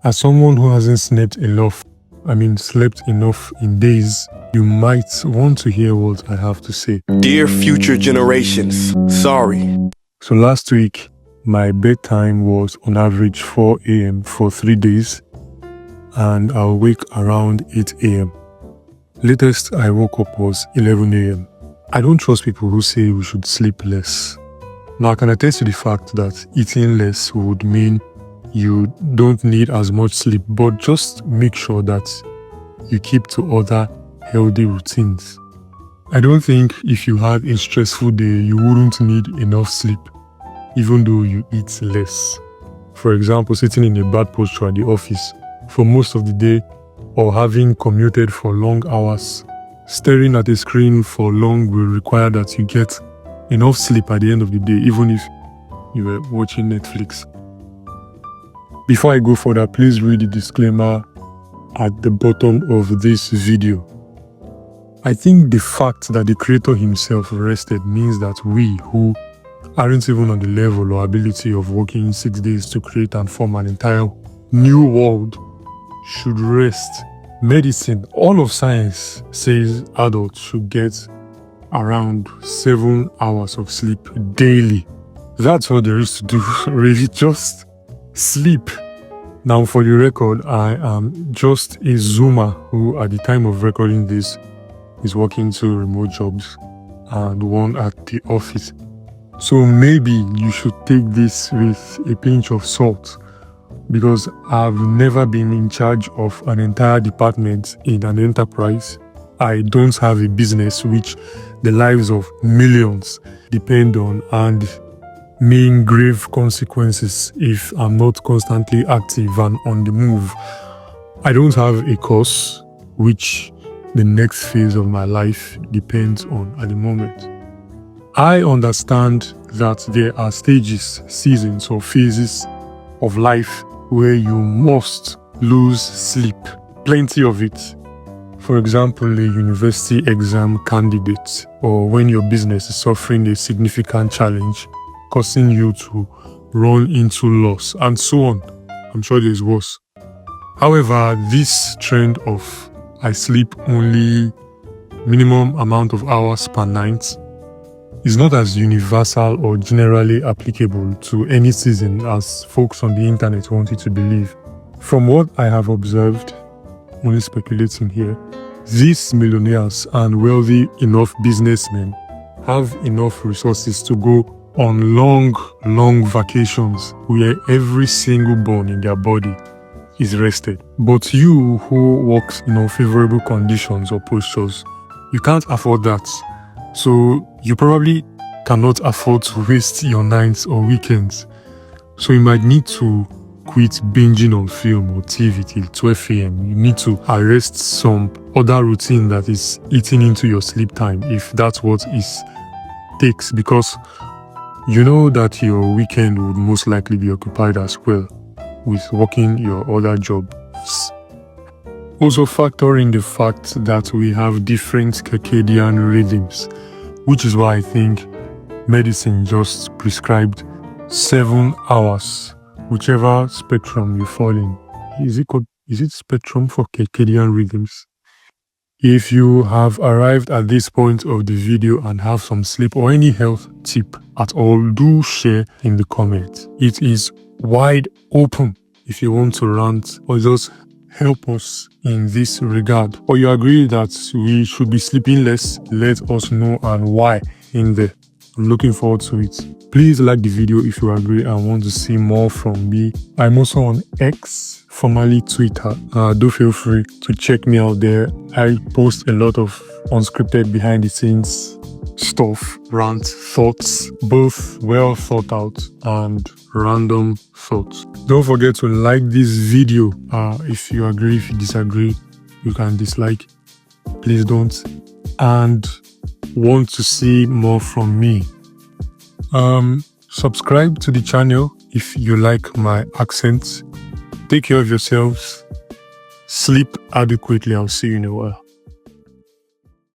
As someone who hasn't slept enough in days, you might want to hear what I have to say. Dear future generations, sorry. So last week, my bedtime was on average 4 a.m. for 3 days, and I'll wake around 8 a.m. Latest I woke up was 11 a.m. I don't trust people who say we should sleep less. Now I can attest to the fact that eating less would mean you don't need as much sleep, but just make sure that you keep to other healthy routines. I don't think if you had a stressful day, you wouldn't need enough sleep, even though you eat less. For example, sitting in a bad posture at the office for most of the day, or having commuted for long hours, staring at a screen for long will require that you get enough sleep at the end of the day, even if you were watching Netflix. Before I go further, please read the disclaimer at the bottom of this video. I think the fact that the creator himself rested means that we, who aren't even on the level or ability of working 6 days to create and form an entire new world, should rest. Medicine, all of science says adults should get around 7 hours of sleep daily. That's all there is to do, really, just sleep. Now, for the record, I am just a Zoomer who, at the time of recording this, is working 2 remote jobs and 1 at the office. So maybe you should take this with a pinch of salt, because I've never been in charge of an entire department in an enterprise. I don't have a business which the lives of millions depend on and mean grave consequences if I'm not constantly active and on the move. I don't have a course which the next phase of my life depends on at the moment. I understand that there are stages, seasons, or phases of life where you must lose sleep. Plenty of it. For example, a university exam candidate, or when your business is suffering a significant challenge, causing you to run into loss, and so on. I'm sure there's worse. However, this trend of I sleep only minimum amount of hours per night is not as universal or generally applicable to any season as folks on the internet want you to believe. From what I have observed, only speculating here, these millionaires and wealthy enough businessmen have enough resources to go on long vacations where every single bone in their body is rested. But you who works in unfavorable conditions or postures, you can't afford that. So you probably cannot afford to waste your nights or weekends. So you might need to quit binging on film or TV till 12 a.m. You need to arrest some other routine that is eating into your sleep time, if that's what it takes, because you know that your weekend would most likely be occupied as well with working your other jobs. Also factor in the fact that we have different circadian rhythms, which is why I think medicine just prescribed 7 hours, whichever spectrum you fall in. Is it spectrum for circadian rhythms? If you have arrived at this point of the video and have some sleep or any health tip at all, do share in the comments. It is wide open if you want to rant or just help us in this regard. Or you agree that we should be sleeping less, let us know and why in there. I'm looking forward to it. Please like the video if you agree and want to see more from me. I'm also on X, formerly Twitter. Do feel free to check me out there. I post a lot of unscripted behind the scenes stuff, rant, thoughts, both well thought out and random thoughts. Don't forget to like this video. If you agree, if you disagree, you can dislike. Please don't. And want to see more from me, subscribe to the channel if you like my accent. Take care of yourselves. Sleep adequately. I'll see you in a while.